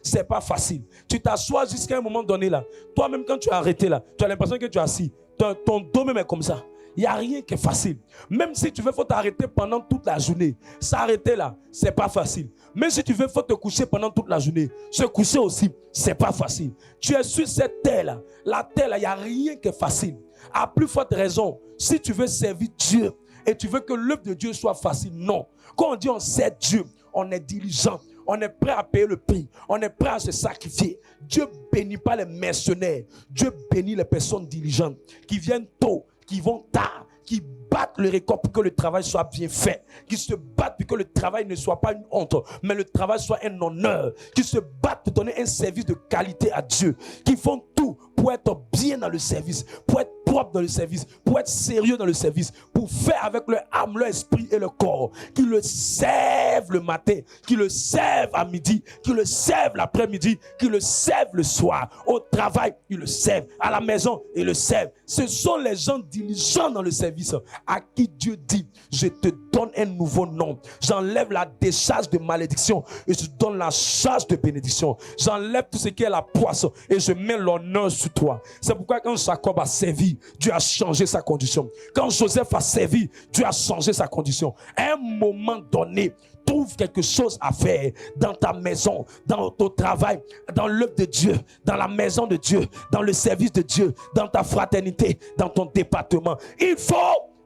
ce n'est pas facile. Tu t'assois jusqu'à un moment donné là. Toi-même quand tu as arrêté là, tu as l'impression que tu es assis. Ton dos même est comme ça. Il n'y a rien qui est facile. Même si tu veux, il faut t'arrêter pendant toute la journée. S'arrêter là, ce n'est pas facile. Même si tu veux, il faut te coucher pendant toute la journée. Se coucher aussi, ce n'est pas facile. Tu es sur cette terre-là. La terre-là, il n'y a rien qui est facile. À plus forte raison, si tu veux servir Dieu et tu veux que l'œuvre de Dieu soit facile, non. Quand on dit on sert Dieu, on est diligent. On est prêt à payer le prix. On est prêt à se sacrifier. Dieu ne bénit pas les mercenaires. Dieu bénit les personnes diligentes qui viennent tôt, qui vont tard, qui battent le record pour que le travail soit bien fait, qui se battent pour que le travail ne soit pas une honte, mais le travail soit un honneur, qui se battent pour donner un service de qualité à Dieu, qui font tout pour être bien dans le service, pour être propre dans le service, pour être sérieux dans le service, pour faire avec leur âme, leur esprit et leur corps, qui le servent le matin, qui le servent à midi, qui le servent l'après-midi, qui le servent le soir. Au travail, ils le servent. À la maison, ils le servent. Ce sont les gens diligents dans le service à qui Dieu dit, je te donne un nouveau nom. J'enlève la décharge de malédiction et je donne la charge de bénédiction. J'enlève tout ce qui est la poisse et je mets l'honneur sur toi. C'est pourquoi quand Jacob a servi, Dieu a changé sa condition. Quand Joseph a servi, Dieu a changé sa condition. À un moment donné, trouve quelque chose à faire dans ta maison, dans ton travail, dans l'œuvre de Dieu, dans la maison de Dieu, dans le service de Dieu, dans ta fraternité, dans ton département. Il faut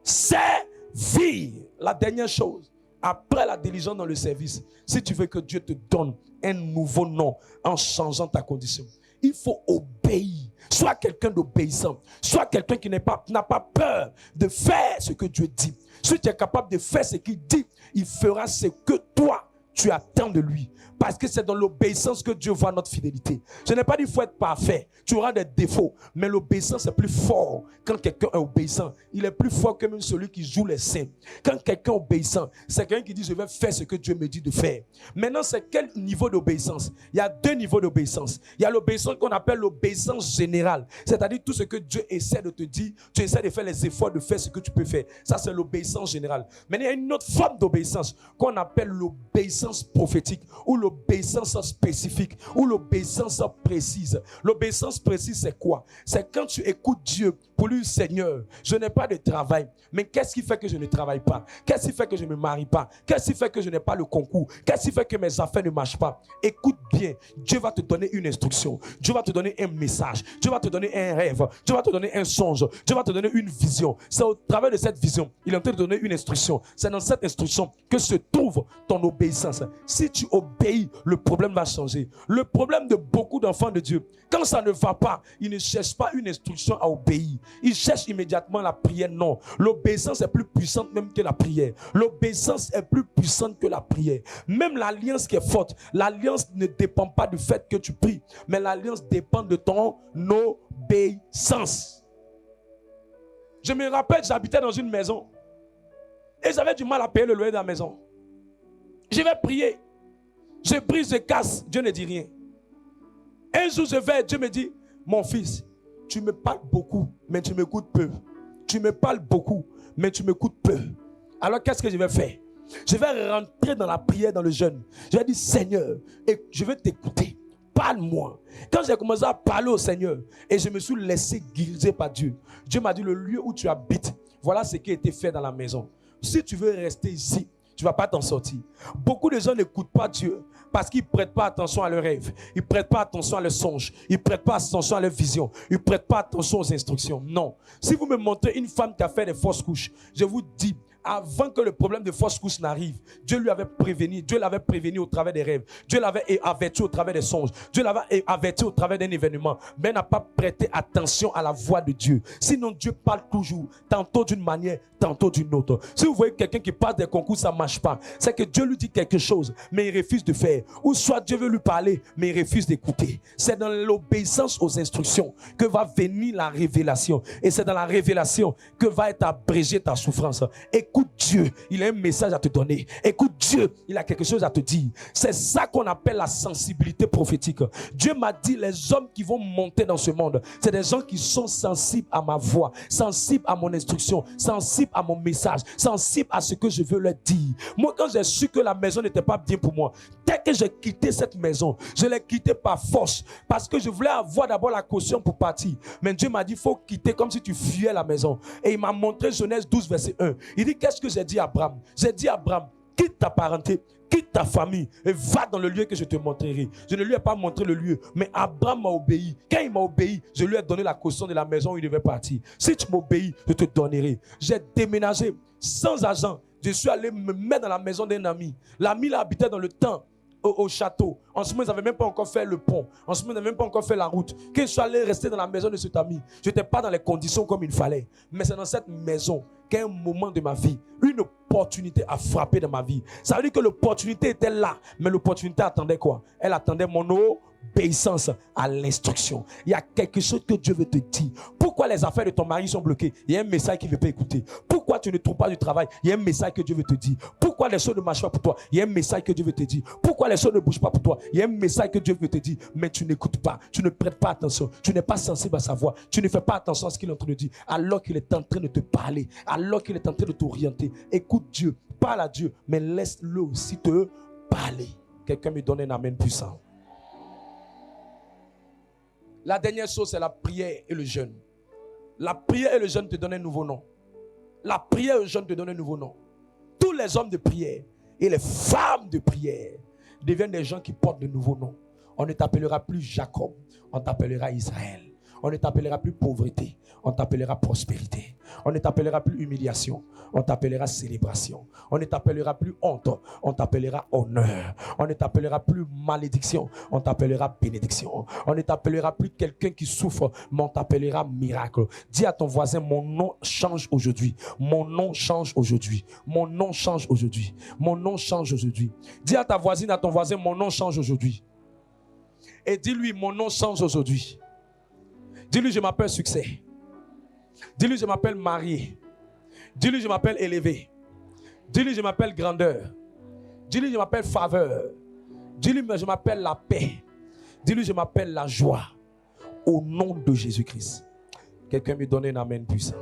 servir. La dernière chose, après la diligence dans le service, si tu veux que Dieu te donne un nouveau nom en changeant ta condition, il faut obéir. Sois quelqu'un d'obéissant. Sois quelqu'un qui n'a pas peur de faire ce que Dieu dit. Si tu es capable de faire ce qu'il dit, il fera ce que toi, tu attends de lui. Parce que c'est dans l'obéissance que Dieu voit notre fidélité. Je n'ai pas dit qu'il faut être parfait. Tu auras des défauts. Mais l'obéissance est plus fort quand quelqu'un est obéissant. Il est plus fort que même celui qui joue les saints. Quand quelqu'un est obéissant, c'est quelqu'un qui dit je vais faire ce que Dieu me dit de faire. Maintenant, c'est quel niveau d'obéissance? Il y a deux niveaux d'obéissance. Il y a l'obéissance qu'on appelle l'obéissance générale. C'est-à-dire tout ce que Dieu essaie de te dire, tu essaies de faire les efforts de faire ce que tu peux faire. Ça, c'est l'obéissance générale. Mais il y a une autre forme d'obéissance qu'on appelle l'obéissance prophétique ou l'obéissance spécifique ou l'obéissance précise. L'obéissance précise, c'est quoi? C'est quand tu écoutes Dieu pour lui, Seigneur, je n'ai pas de travail, mais qu'est-ce qui fait que je ne travaille pas? Qu'est-ce qui fait que je ne me marie pas? Qu'est-ce qui fait que je n'ai pas le concours? Qu'est-ce qui fait que mes affaires ne marchent pas? Écoute bien, Dieu va te donner une instruction, Dieu va te donner un message, Dieu va te donner un rêve, Dieu va te donner un songe, Dieu va te donner une vision. C'est au travers de cette vision, il est en train de te donner une instruction. C'est dans cette instruction que se trouve ton obéissance. Si tu obéis, le problème va changer. Le problème de beaucoup d'enfants de Dieu, quand ça ne va pas, ils ne cherchent pas une instruction à obéir. Ils cherchent immédiatement la prière. Non, l'obéissance est plus puissante même que la prière. L'obéissance est plus puissante que la prière. Même l'alliance qui est forte, l'alliance ne dépend pas du fait que tu pries, mais l'alliance dépend de ton obéissance. Je me rappelle, j'habitais dans une maison et j'avais du mal à payer le loyer de la maison. Je vais prier. Je prie, je casse, Dieu ne dit rien. Un jour je vais, Dieu me dit, mon fils, tu me parles beaucoup, mais tu m'écoutes peu. Tu me parles beaucoup, mais tu m'écoutes peu. Alors qu'est-ce que je vais faire? Je vais rentrer dans la prière, dans le jeûne. Je vais dire, Seigneur, et je vais t'écouter. Parle-moi. Quand j'ai commencé à parler au Seigneur et je me suis laissé guider par Dieu, Dieu m'a dit, le lieu où tu habites, voilà ce qui a été fait dans la maison. Si tu veux rester ici, tu ne vas pas t'en sortir. Beaucoup de gens n'écoutent pas Dieu parce qu'ils ne prêtent pas attention à leurs rêves. Ils ne prêtent pas attention à leurs songes. Ils ne prêtent pas attention à leurs visions. Ils ne prêtent pas attention aux instructions. Non. Si vous me montrez une femme qui a fait des fausses couches, je vous dis, avant que le problème de fausse couche n'arrive, Dieu lui avait prévenu. Dieu l'avait prévenu au travers des rêves. Dieu l'avait averti au travers des songes. Dieu l'avait averti au travers d'un événement. Mais elle n'a pas prêté attention à la voix de Dieu. Sinon, Dieu parle toujours, tantôt d'une manière, tantôt d'une autre. Si vous voyez quelqu'un qui passe des concours, ça ne marche pas. C'est que Dieu lui dit quelque chose, mais il refuse de faire. Ou soit Dieu veut lui parler, mais il refuse d'écouter. C'est dans l'obéissance aux instructions que va venir la révélation. Et c'est dans la révélation que va être abrégée ta souffrance. Écoute Dieu, il a un message à te donner. Écoute Dieu, il a quelque chose à te dire. C'est ça qu'on appelle la sensibilité prophétique. Dieu m'a dit, les hommes qui vont monter dans ce monde, c'est des gens qui sont sensibles à ma voix, sensibles à mon instruction, sensibles à mon message, sensibles à ce que je veux leur dire. Moi, quand j'ai su que la maison n'était pas bien pour moi, dès que j'ai quitté cette maison, je l'ai quittée par force, parce que je voulais avoir d'abord la caution pour partir. Mais Dieu m'a dit, il faut quitter comme si tu fuyais la maison. Et il m'a montré Genèse 12, verset 1. Il dit, qu'est-ce que j'ai dit à Abraham? J'ai dit à Abraham, quitte ta parenté, quitte ta famille et va dans le lieu que je te montrerai. Je ne lui ai pas montré le lieu, mais Abraham m'a obéi. Quand il m'a obéi, je lui ai donné la caution de la maison où il devait partir. Si tu m'obéis, je te donnerai. J'ai déménagé sans argent. Je suis allé me mettre dans la maison d'un ami. L'ami là habitait dans le temps. Au château. En ce moment, ils n'avaient même pas encore fait le pont. En ce moment, ils n'avaient même pas encore fait la route. Quand je suis allé rester dans la maison de cet ami, je n'étais pas dans les conditions comme il fallait. Mais c'est dans cette maison qu'à un moment de ma vie, une opportunité a frappé dans ma vie. Ça veut dire que l'opportunité était là. Mais l'opportunité attendait quoi? Elle attendait mon obéissance à l'instruction. Il y a quelque chose que Dieu veut te dire. Pourquoi les affaires de ton mari sont bloquées? Il y a un message qu'il ne veut pas écouter. Pourquoi tu ne trouves pas du travail? Il y a un message que Dieu veut te dire. Pourquoi les choses ne marchent pas pour toi? Il y a un message que Dieu veut te dire. Pourquoi les choses ne bougent pas pour toi? Il y a un message que Dieu veut te dire. Mais tu n'écoutes pas. Tu ne prêtes pas attention. Tu n'es pas sensible à sa voix. Tu ne fais pas attention à ce qu'il est en train de dire. Alors qu'il est en train de te parler. Alors qu'il est en train de t'orienter. Écoute Dieu. Parle à Dieu. Mais laisse-le aussi te parler. Quelqu'un me donne un amen puissant. La dernière chose, c'est la prière et le jeûne. La prière et le jeûne te donnent un nouveau nom. La prière et le jeûne te donnent un nouveau nom. Tous les hommes de prière et les femmes de prière deviennent des gens qui portent de nouveaux noms. On ne t'appellera plus Jacob, on t'appellera Israël. On ne t'appellera plus pauvreté, on t'appellera prospérité. On ne t'appellera plus humiliation, on t'appellera célébration. On ne t'appellera plus honte, on t'appellera honneur. On ne t'appellera plus malédiction, on t'appellera bénédiction. On ne t'appellera plus quelqu'un qui souffre, mais on t'appellera miracle. Dis à ton voisin, mon nom change aujourd'hui. Mon nom change aujourd'hui. Mon nom change aujourd'hui. Mon nom change aujourd'hui. Dis à ta voisine, à ton voisin, mon nom change aujourd'hui. Et dis-lui, mon nom change aujourd'hui. Dis-lui, je m'appelle succès. Dis-lui, je m'appelle marié. Dis-lui, je m'appelle élevé. Dis-lui, je m'appelle grandeur. Dis-lui, je m'appelle faveur. Dis-lui, je m'appelle la paix. Dis-lui, je m'appelle la joie. Au nom de Jésus-Christ. Quelqu'un me donne un amen puissant.